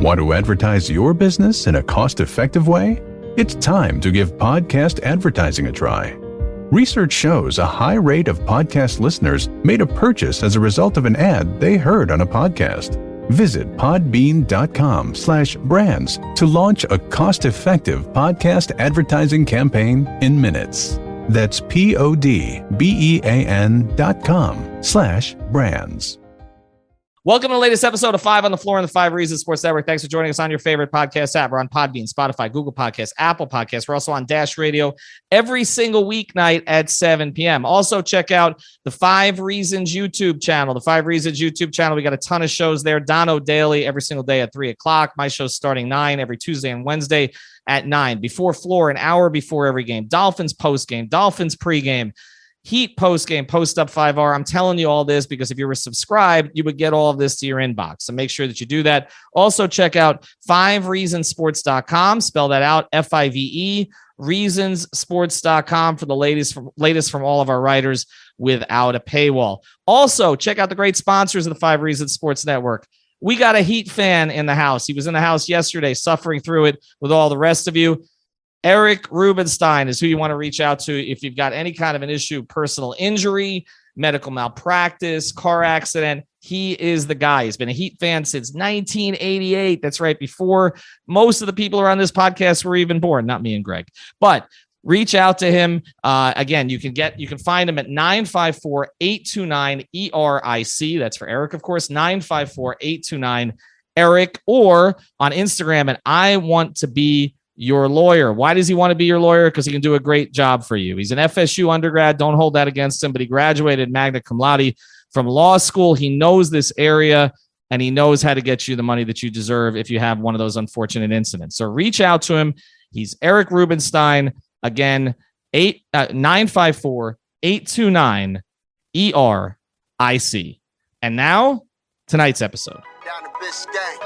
Want to advertise your business in a cost-effective way? It's time to give podcast advertising a try. Research shows a high rate of podcast listeners made a purchase as a result of an ad they heard on a podcast. Visit podbean.com/brands to launch a cost-effective podcast advertising campaign in minutes. That's podbean.com/brands. Welcome to the latest episode of 5 on the Floor on the 5 Reasons Sports Network. Thanks for joining us on your favorite podcast app. We're on Podbean, Spotify, Google Podcasts, Apple Podcasts. We're also on Dash Radio every single weeknight at 7 p.m. Also, check out the 5 Reasons YouTube channel. The 5 Reasons YouTube channel. We got a ton of shows there. Dono Daily every single day at 3 o'clock. My show's starting 9 every Tuesday and Wednesday at 9. Before Floor, an hour before every game. Dolphins postgame, Dolphins pregame. Heat post-game, post-up 5R. I'm telling you all this because if you were subscribed, you would get all of this to your inbox. So make sure that you do that. Also, check out 5reasonsports.com. Spell that out, F-I-V-E, reasonsports.com for the latest from all of our writers without a paywall. Also, check out the great sponsors of the 5 Reasons Sports Network. We got a Heat fan in the house. He was in the house yesterday suffering through it with all the rest of you. Eric Rubenstein is who you want to reach out to if you've got any kind of an issue, personal injury, medical malpractice, car accident. He is the guy. He's been a Heat fan since 1988. That's right, before most of the people around this podcast were even born, not me and Greg. But reach out to him. Again, you can find him at 954-829-ERIC. That's for Eric, of course, 954-829-ERIC, or on Instagram at I want to be your lawyer. Why does he want to be your lawyer? Because he can do a great job for you. He's an FSU undergrad. Don't hold that against him, but he graduated magna cum laude from law school. He knows this area, and he knows how to get you the money that you deserve if you have one of those unfortunate incidents. So reach out to him. He's Eric Rubenstein. Again, 954-829-ERIC. And now, tonight's episode. Down to Biscayne.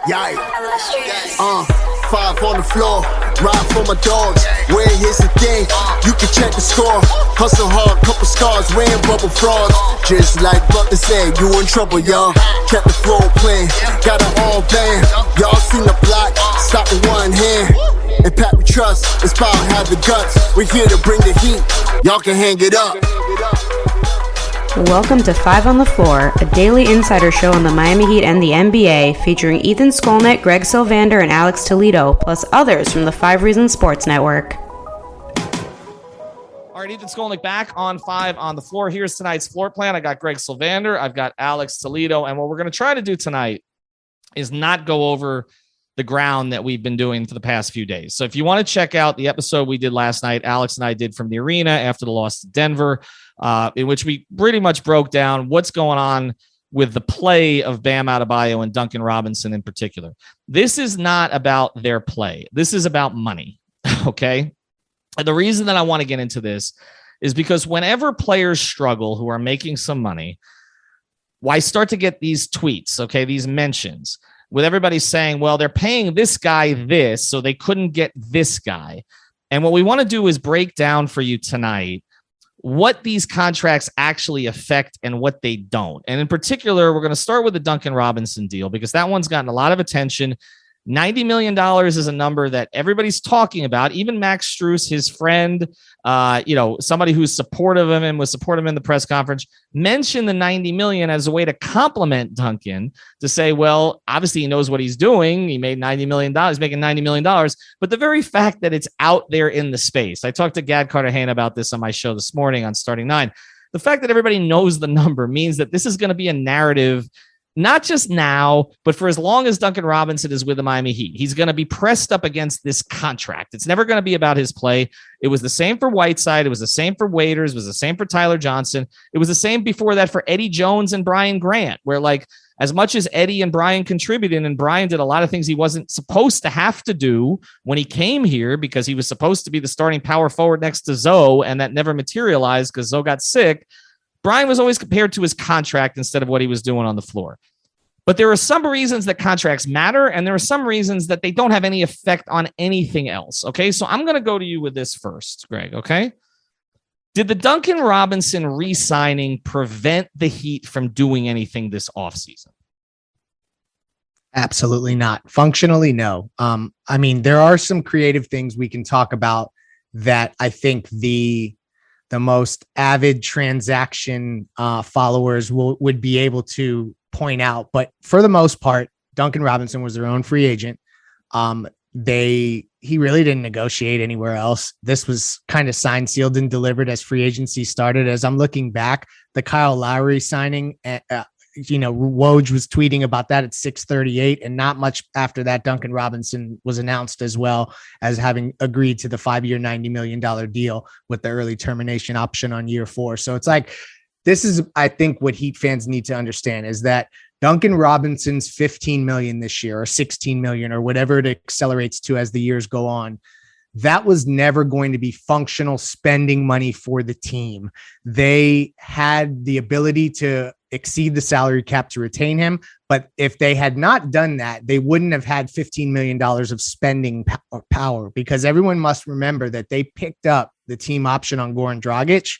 Yeah. 5 on the floor, ride for my dogs. Where here's the thing, you can check the score. Hustle hard, couple scars, wearing bubble frogs. Just like Butler said, you in trouble, y'all. Kept the floor playing, got an all band. Y'all seen the block, stop with one hand. And Pat we trust, it's power, have the guts. We're here to bring the heat, y'all can hang it up. Welcome to 5 on the Floor, a daily insider show on the Miami Heat and the NBA, featuring Ethan Skolnick, Greg Sylvander, and Alex Toledo, plus others from the 5 Reasons Sports Network. All right, Ethan Skolnick back on 5 on the Floor. Here's tonight's floor plan. I got Greg Sylvander, I've got Alex Toledo, and what we're going to try to do tonight is not go over the ground that we've been doing for the past few days. So if you want to check out the episode we did last night, Alex and I did from the arena after the loss to Denver, in which we pretty much broke down what's going on with the play of Bam Adebayo and Duncan Robinson in particular. This is not about their play. This is about money, okay? And the reason that I want to get into this is because whenever players struggle who are making some money, I start to get these tweets, okay, these mentions, with everybody saying, well, they're paying this guy this, so they couldn't get this guy. And what we want to do is break down for you tonight what these contracts actually affect and what they don't. And in particular, we're going to start with the Duncan Robinson deal because that one's gotten a lot of attention. $90 million is a number that everybody's talking about. Even Max Strus, his friend, somebody who's supportive of him, was supportive in the press conference, mentioned the $90 million as a way to compliment Duncan, to say, well, obviously he knows what he's doing. He made $90 million. He's making $90 million. But the very fact that it's out there in the space, I talked to Gad Cartagena about this on my show this morning on Starting 9. The fact that everybody knows the number means that this is going to be a narrative, not just now, but for as long as Duncan Robinson is with the Miami Heat. He's going to be pressed up against this contract. It's never going to be about his play. It was the same for Whiteside. It was the same for Waiters. It was the same for Tyler Johnson. It was the same before that for Eddie Jones and Brian Grant, where as much as Eddie and Brian contributed, and Brian did a lot of things he wasn't supposed to have to do when he came here because he was supposed to be the starting power forward next to Zoe, and that never materialized because Zoe got sick. Brian was always compared to his contract instead of what he was doing on the floor. But there are some reasons that contracts matter, and there are some reasons that they don't have any effect on anything else. Okay, so I'm going to go to you with this first, Greg, okay? Did the Duncan Robinson re-signing prevent the Heat from doing anything this offseason? Absolutely not. Functionally, no. I mean, there are some creative things we can talk about that I think the most avid transaction followers would be able to point out. But for the most part, Duncan Robinson was their own free agent. He really didn't negotiate anywhere else. This was kind of signed, sealed, and delivered as free agency started. As I'm looking back, the Kyle Lowry signing, Woj was tweeting about that at 6:38, and not much after that, Duncan Robinson was announced as well as having agreed to the 5-year, $90 million deal with the early termination option on year 4. So it's like, this is, I think, what Heat fans need to understand is that Duncan Robinson's $15 million this year, or $16 million, or whatever it accelerates to as the years go on, that was never going to be functional spending money for the team. They had the ability to exceed the salary cap to retain him, but if they had not done that, they wouldn't have had $15 million of spending power, because everyone must remember that they picked up the team option on Goran Dragic,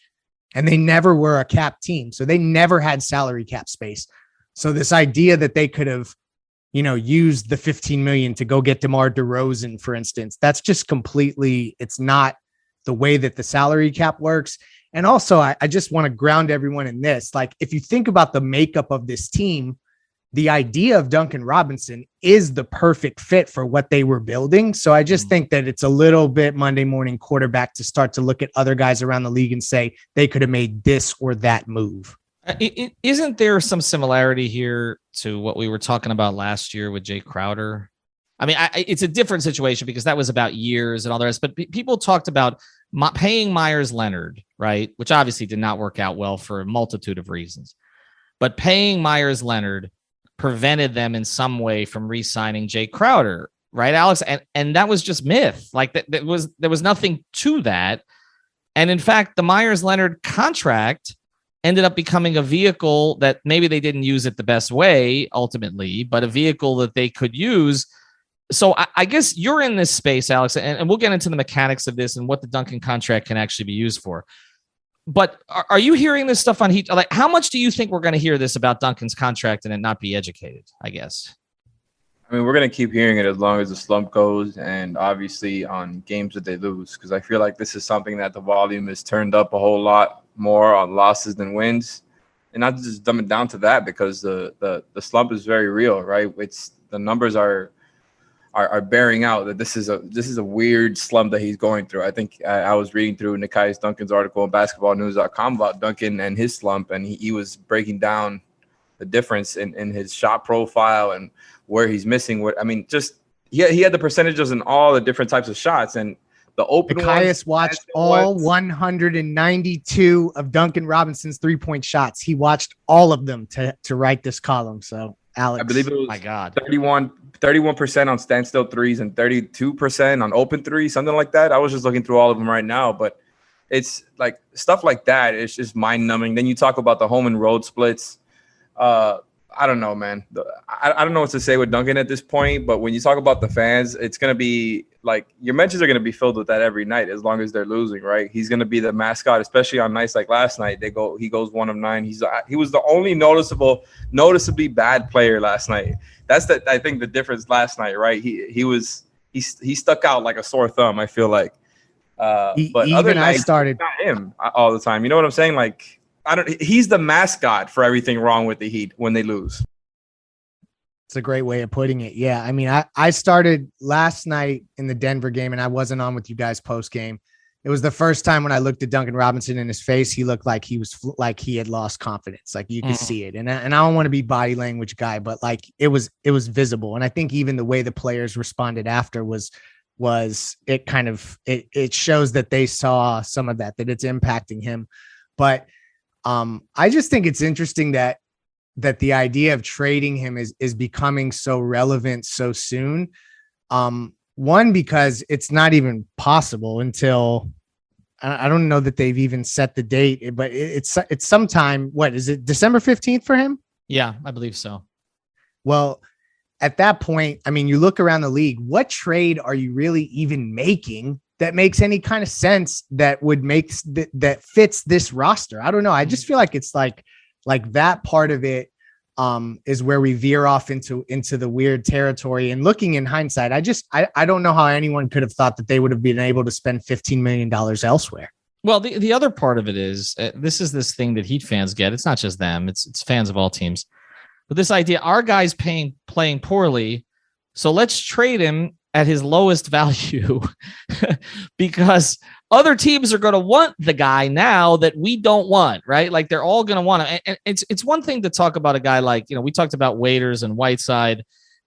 and they never were a cap team. So they never had salary cap space. So this idea that they could have, used the $15 million to go get DeMar DeRozan, for instance, that's just completely, it's not the way that the salary cap works. And also, I just want to ground everyone in this. Like, if you think about the makeup of this team, the idea of Duncan Robinson is the perfect fit for what they were building. So I just think that it's a little bit Monday morning quarterback to start to look at other guys around the league and say they could have made this or that move. Isn't there some similarity here to what we were talking about last year with Jay Crowder? I mean, it's a different situation because that was about years and all the rest, but people talked about paying Myers Leonard, right? Which obviously did not work out well for a multitude of reasons, but paying Myers Leonard prevented them in some way from re-signing Jay Crowder, right, Alex? And that was just myth. Like there was nothing to that. And in fact, the Myers Leonard contract ended up becoming a vehicle that maybe they didn't use it the best way ultimately, but a vehicle that they could use. So I guess you're in this space, Alex, and we'll get into the mechanics of this and what the Duncan contract can actually be used for. But are you hearing this stuff on Heat? Like, how much do you think we're going to hear this about Duncan's contract and it not be educated, I guess? I mean, we're going to keep hearing it as long as the slump goes, and obviously on games that they lose, because I feel like this is something that the volume is turned up a whole lot more on losses than wins. And not to just dumb it down to that, because the slump is very real, right? It's the numbers are bearing out that this is a weird slump that he's going through. I think I was reading through Nekias Duncan's article on basketballnews.com about Duncan and his slump, and he was breaking down the difference in his shot profile and where he's missing. He had the percentages in all the different types of shots, and the open Nekias watched all 192 of Duncan Robinson's 3-point shots. He watched all of them to write this column. So, Alex, I believe it was my God, 31% on standstill threes and 32% on open threes, something like that. I was just looking through all of them right now, but it's like stuff like that. It's just mind numbing. Then you talk about the home and road splits. I don't know, man. I don't know what to say with Duncan at this point, but when you talk about the fans, it's going to be like your mentions are going to be filled with that every night as long as they're losing, right? He's going to be the mascot, especially on nights like last night. He goes 1 of 9. He was the only noticeably bad player last night. That's I think the difference last night, right? He stuck out like a sore thumb, I feel like. But other nights, not him all the time. You know what I'm saying? Like, he's the mascot for everything wrong with the Heat when they lose. It's a great way of putting it. Yeah. I mean, I started last night in the Denver game and I wasn't on with you guys post game. It was the first time when I looked at Duncan Robinson in his face, he looked like he had lost confidence. Like you could see it. And I don't want to be body language guy, but like it was visible. And I think even the way the players responded after was it kind of, it shows that they saw some of that it's impacting him. But I just think it's interesting that the idea of trading him is becoming so relevant so soon. One, because it's not even possible until I don't know that they've even set the date, but it's sometime. What is it? December 15th for him? Yeah, I believe so. Well, at that point, I mean, you look around the league, what trade are you really even making that makes any kind of sense that would make that fits this roster? I don't know. I just feel like it's like that part of it is where we veer off into the weird territory. And looking in hindsight, I don't know how anyone could have thought that they would have been able to spend $15 million elsewhere. Well, the other part of it is this thing that Heat fans get. It's not just them; it's fans of all teams. But this idea, our guy's playing poorly, so let's trade him at his lowest value because other teams are going to want the guy now that we don't want, right? Like they're all going to want him. And it's one thing to talk about a guy like, we talked about Waiters and Whiteside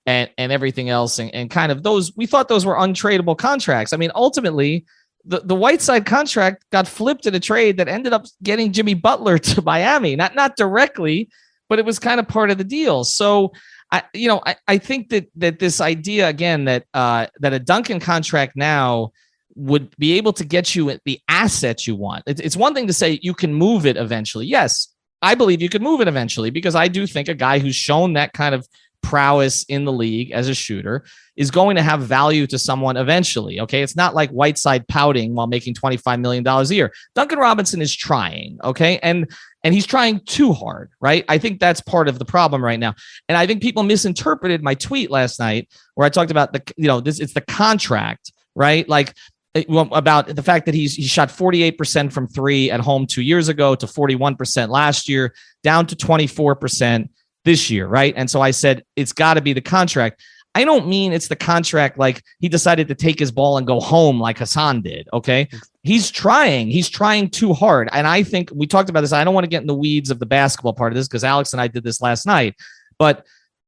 and everything else, and kind of those, we thought those were untradeable contracts. I mean, ultimately, the Whiteside contract got flipped in a trade that ended up getting Jimmy Butler to Miami, not directly, but it was kind of part of the deal. So I think that this idea again that a Duncan contract now would be able to get you the assets you want. It's one thing to say you can move it eventually. Yes, I believe you could move it eventually because I do think a guy who's shown that kind of prowess in the league as a shooter is going to have value to someone eventually. Okay. It's not like Whiteside pouting while making $25 million a year. Duncan Robinson is trying. Okay. And he's trying too hard, right? I think that's part of the problem right now. And I think people misinterpreted my tweet last night where I talked about it's the contract, right? Like about the fact that he shot 48% from three at home 2 years ago to 41% last year, down to 24% this year, right? And so I said, it's got to be the contract. I don't mean it's the contract like he decided to take his ball and go home like Hassan did, okay? He's trying too hard. And I think we talked about this. I don't want to get in the weeds of the basketball part of this because Alex and I did this last night, but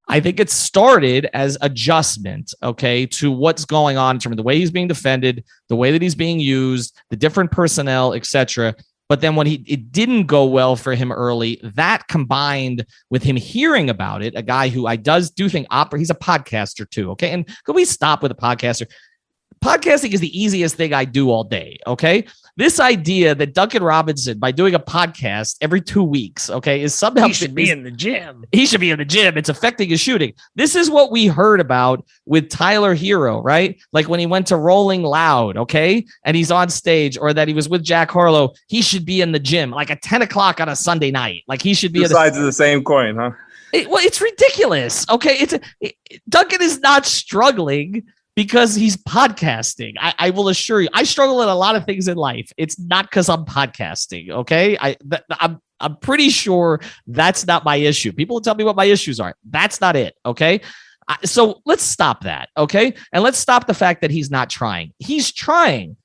I think it started as adjustment, okay, to what's going on in terms of the way he's being defended, the way that he's being used, the different personnel, etc. But then when it didn't go well for him early, that combined with him hearing about it, a guy who I do think he's a podcaster too. Okay. And could we stop with a podcaster? Podcasting is the easiest thing I do all day. Okay. This idea that Duncan Robinson, by doing a podcast every 2 weeks, okay, is somehow he should be in the gym. He should be in the gym. It's affecting his shooting. This is what we heard about with Tyler Hero, right? Like when he went to Rolling Loud, okay, and he's on stage, or that he was with Jack Harlow. He should be in the gym, like at 10 o'clock on a Sunday night. Like he should be. Two sides of the same coin, huh? It's ridiculous. Okay, Duncan is not struggling because he's podcasting. I will assure you, I struggle at a lot of things in life. It's not because I'm podcasting. Okay. I'm pretty sure that's not my issue. People will tell me what my issues are. That's not it. Okay. So let's stop that. Okay. And let's stop the fact that he's not trying. He's trying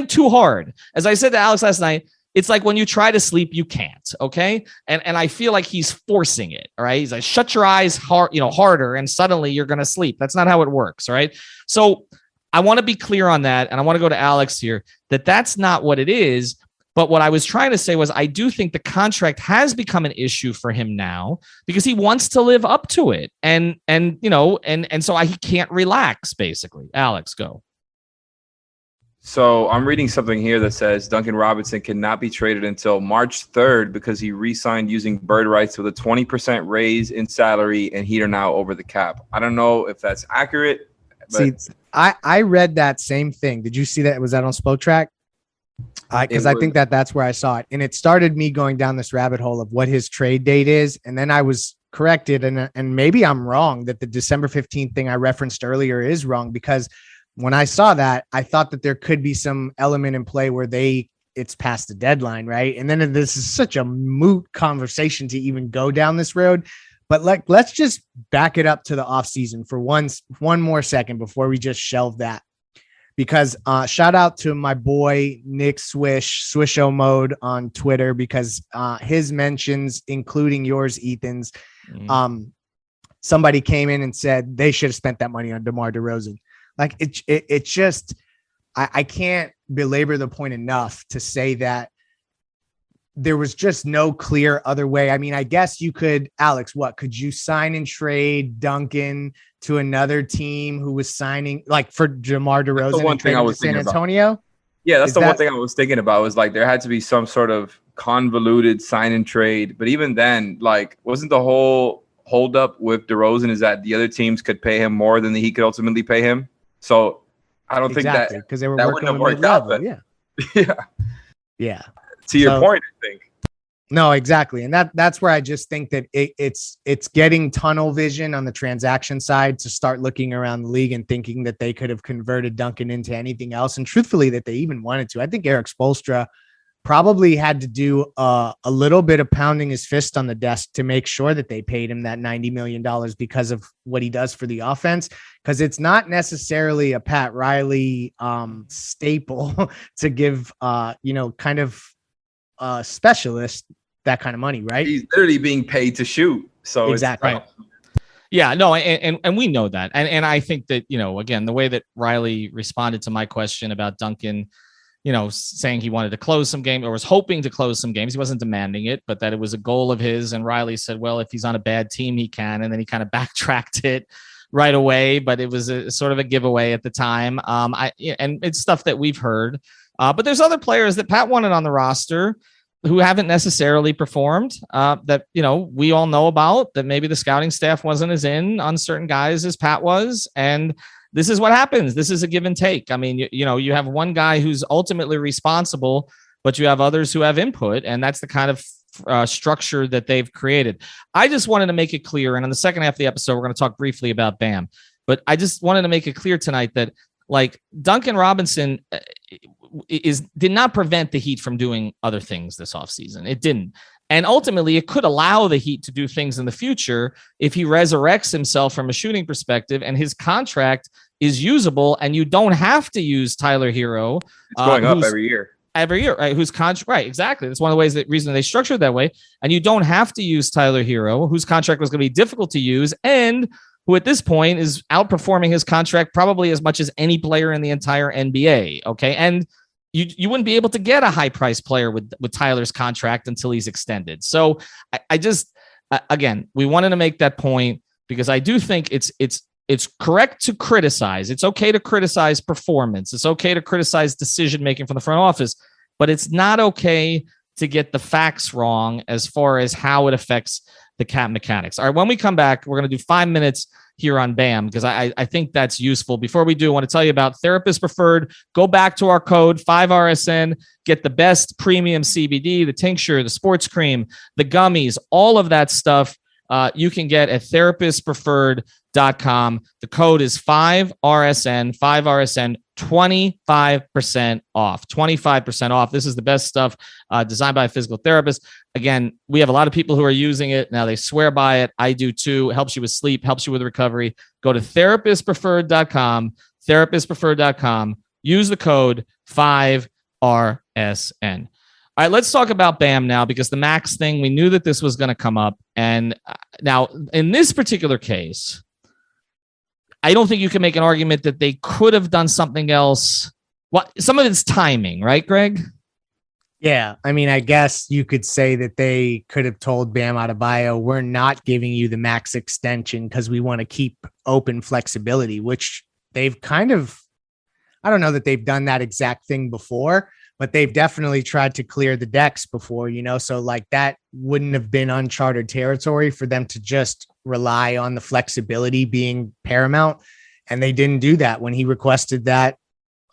too hard. As I said to Alex last night, it's like when you try to sleep, you can't. Okay. And I feel like he's forcing it. All right. He's like, shut your eyes harder. And suddenly you're going to sleep. That's not how it works. Right. So I want to be clear on that. And I want to go to Alex here that's not what it is. But what I was trying to say was, I do think the contract has become an issue for him now because he wants to live up to it. And so he can't relax basically. Alex, go. So I'm reading something here that says Duncan Robinson cannot be traded until March 3rd because he re-signed using bird rights with a 20% raise in salary, and Heat are now over the cap. I don't know if that's accurate. But see, I read that same thing. Did you see that? Was that on Spoke Track? Because I think that's where I saw it. And it started me going down this rabbit hole of what his trade date is. And then I was corrected. And maybe I'm wrong that the December 15th thing I referenced earlier is wrong, because when I saw that, I thought that there could be some element in play where it's past the deadline, right? And then this is such a moot conversation to even go down this road. But let's just back it up to the offseason for one more second before we just shelve that. Because shout out to my boy Nick Swisho Mode on Twitter, because his mentions, including yours, Ethan's, somebody came in and said they should have spent that money on DeMar DeRozan. Like it just, I can't belabor the point enough to say that there was just no clear other way. I mean, I guess you could, Alex, could you sign and trade Duncan to another team who was signing, like for DeMar DeRozan? That's the one thing I was San Antonio. Yeah, that's one thing I was thinking about, was like there had to be some sort of convoluted sign and trade. But even then, like, wasn't the whole holdup with DeRozan is that the other teams could pay him more than he could ultimately pay him? So I don't think that, because they were that working wouldn't have worked out. Yeah. Yeah. Yeah. To your point, I think. No, exactly. And that's where I just think that it's getting tunnel vision on the transaction side to start looking around the league and thinking that they could have converted Duncan into anything else. And truthfully, that they even wanted to. I think Eric Spoelstra probably had to do a little bit of pounding his fist on the desk to make sure that they paid him that $90 million because of what he does for the offense. Because it's not necessarily a Pat Riley staple to give, kind of specialist that kind of money, right? He's literally being paid to shoot. So exactly. Right. Yeah, no, and we know that. And I think that, again, the way that Riley responded to my question about Duncan, saying he wanted to close some games or was hoping to close some games. He wasn't demanding it, but that it was a goal of his. And Riley said, well, if he's on a bad team, he can. And then he kind of backtracked it right away, but it was a sort of a giveaway at the time. And it's stuff that we've heard, but there's other players that Pat wanted on the roster who haven't necessarily performed, that, we all know about, that maybe the scouting staff wasn't as in on certain guys as Pat was. And this is what happens. This is a give and take. I mean, you have one guy who's ultimately responsible, but you have others who have input. And that's the kind of structure that they've created. I just wanted to make it clear. And on the second half of the episode, we're going to talk briefly about Bam, but I just wanted to make it clear tonight that, like, Duncan Robinson did not prevent the Heat from doing other things this offseason. It didn't. And ultimately, it could allow the Heat to do things in the future if he resurrects himself from a shooting perspective and his contract is usable, and you don't have to use Tyler Hero. It's going up every year. Every year, right? Right, exactly. That's one of the ways reason they structured that way. And you don't have to use Tyler Hero, whose contract was going to be difficult to use, and who at this point is outperforming his contract probably as much as any player in the entire NBA. Okay. And you wouldn't be able to get a high price player with Tyler's contract until he's extended. So I just, again, we wanted to make that point because I do think it's correct to criticize. It's okay to criticize performance. It's okay to criticize decision-making from the front office, but it's not okay to get the facts wrong as far as how it affects the cap mechanics. All right, when we come back, we're going to do 5 minutes here on BAM because I think that's useful. Before we do, I want to tell you about Therapist Preferred. Go back to our code 5RSN, get the best premium CBD, the tincture, the sports cream, the gummies, all of that stuff you can get at therapistpreferred.com. The code is 5RSN, 25% off. 25% off. This is the best stuff designed by a physical therapist. Again, we have a lot of people who are using it. Now they swear by it. I do too. It helps you with sleep, helps you with recovery. Go to therapistpreferred.com. Use the code 5RSN. All right, let's talk about Bam now because the max thing, we knew that this was going to come up. And now in this particular case, I don't think you can make an argument that they could have done something else. Well, some of it's timing, right, Greg? Yeah. I mean, I guess you could say that they could have told Bam Adebayo, we're not giving you the max extension because we want to keep open flexibility, which they've kind of, I don't know that they've done that exact thing before, but they've definitely tried to clear the decks before, so like that wouldn't have been uncharted territory for them to just rely on the flexibility being paramount. And they didn't do that when he requested that,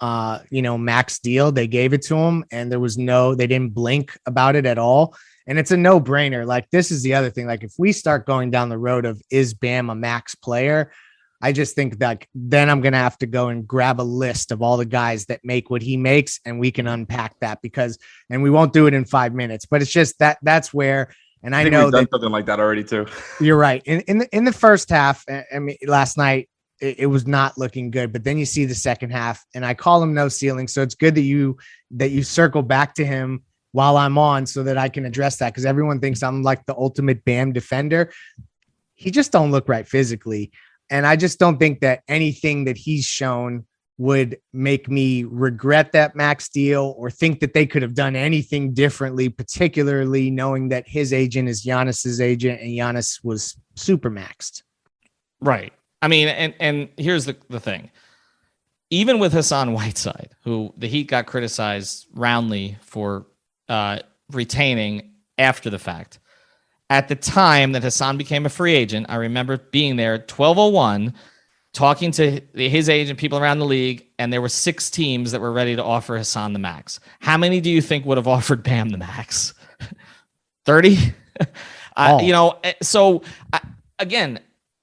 max deal. They gave it to him and they didn't blink about it at all. And it's a no brainer. Like, this is the other thing. Like, if we start going down the road of, is Bam a max player? I just think that then I'm going to have to go and grab a list of all the guys that make what he makes, and we can unpack that and we won't do it in 5 minutes, but it's just that's where, and I know we've done something like that already too. You're right. In the first half, I mean, last night, it was not looking good, but then you see the second half, and I call him no ceiling. So it's good that you circle back to him while I'm on so that I can address that. Cause everyone thinks I'm like the ultimate Bam defender. He just don't look right physically. And I just don't think that anything that he's shown would make me regret that max deal or think that they could have done anything differently, particularly knowing that his agent is Giannis's agent and Giannis was super maxed. Right. I mean, and here's the thing. Even with Hassan Whiteside, who the Heat got criticized roundly for retaining after the fact, at the time that Hassan became a free agent, I remember being there at 12:01, talking to his agent, people around the league, and there were 6 teams that were ready to offer Hassan the max. How many do you think would have offered Bam the max? 30. Again,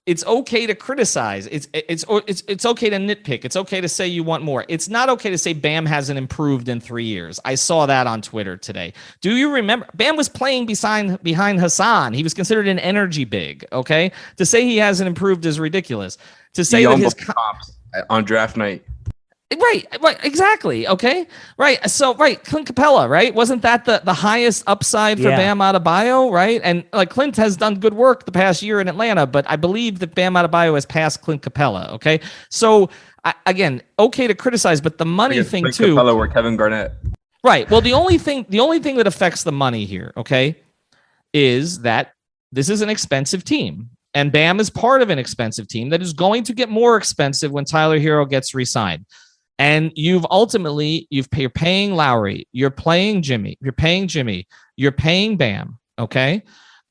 it's okay to criticize. It's okay to nitpick. It's okay to say you want more. It's not okay to say Bam hasn't improved in 3 years. I saw that on Twitter today. Do you remember Bam was playing behind Hassan? He was considered an energy big. Okay, to say he hasn't improved is ridiculous. To say that his comps on draft night. Right, exactly. Okay, right. So, Clint Capella, right? Wasn't that the highest upside for Bam Adebayo, right? And like Clint has done good work the past year in Atlanta, but I believe that Bam Adebayo has passed Clint Capella. Okay, so again, okay to criticize, but the money thing Clint too. Capella or Kevin Garnett. Right. Well, the only thing that affects the money here, okay, is that this is an expensive team. And Bam is part of an expensive team that is going to get more expensive when Tyler Hero gets re-signed. And you're paying Lowry, you're paying Jimmy, you're paying Bam, okay?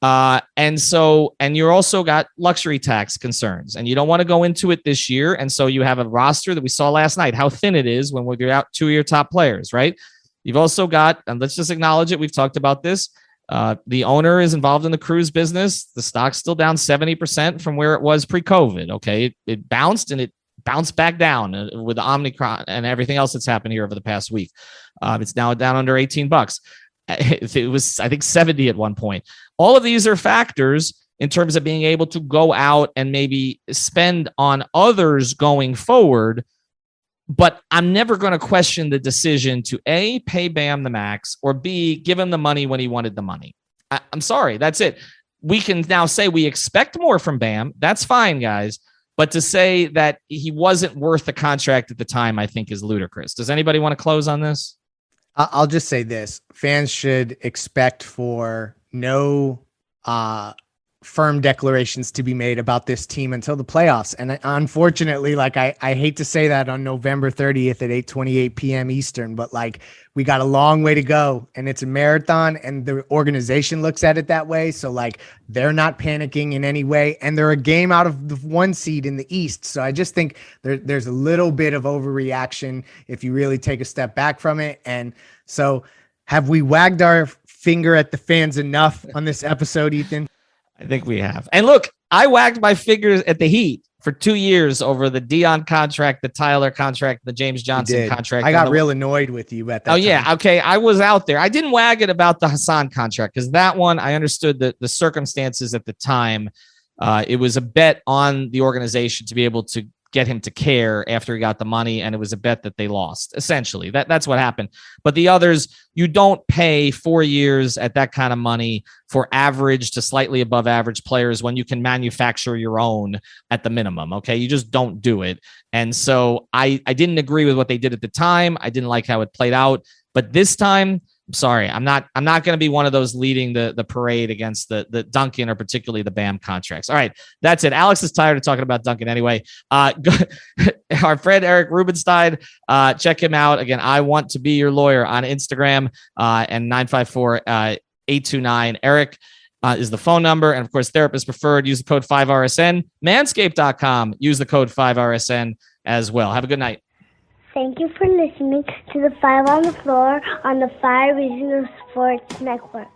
And you're also got luxury tax concerns, and you don't want to go into it this year. And so you have a roster that we saw last night, how thin it is when we're out 2 of your top players, right? You've also got, and let's just acknowledge it, we've talked about this, the owner is involved in the cruise business. The stock's still down 70% from where it was pre-COVID, okay? It bounced and it bounced back down with the Omicron and everything else that's happened here over the past week. It's now down under $18. It was, I think, 70 at one point. All of these are factors in terms of being able to go out and maybe spend on others going forward. But I'm never going to question the decision to A, pay Bam the max, or B, give him the money when he wanted the money. I'm sorry. That's it. We can now say we expect more from Bam. That's fine, guys. But to say that he wasn't worth the contract at the time, I think is ludicrous. Does anybody want to close on this? I'll just say this. Fans should expect for no firm declarations to be made about this team until the playoffs. And unfortunately, like I hate to say that on November 30th at 8:28 p.m. Eastern, but like we got a long way to go and it's a marathon and the organization looks at it that way. So like they're not panicking in any way and they're a game out of the 1 seed in the East. So I just think there's a little bit of overreaction if you really take a step back from it. And so have we wagged our finger at the fans enough on this episode, Ethan? I think we have. And look, I wagged my fingers at the Heat for 2 years over the Dion contract, the Tyler contract, the James Johnson contract. I got real annoyed with you at that time. Yeah. Okay. I was out there. I didn't wag it about the Hassan contract because that one, I understood the circumstances at the time. It was a bet on the organization to be able to get him to care after he got the money, and it was a bet that they lost. Essentially, that's what happened. But the others, you don't pay 4 years at that kind of money for average to slightly above average players when you can manufacture your own at the minimum. Okay, you just don't do it. And so I didn't agree with what they did at the time. I didn't like how it played out. But this time, I'm sorry, I'm not going to be one of those leading the parade against the Duncan or particularly the Bam contracts. All right, that's it. Alex is tired of talking about Duncan anyway. Our friend Eric Rubenstein, check him out. Again, I want to be your lawyer on Instagram and 954-829. Eric is the phone number. And of course, therapist preferred. Use the code 5RSN. Manscaped.com. Use the code 5RSN as well. Have a good night. Thank you for listening to the Five on the Floor on the Five Regional Sports Network.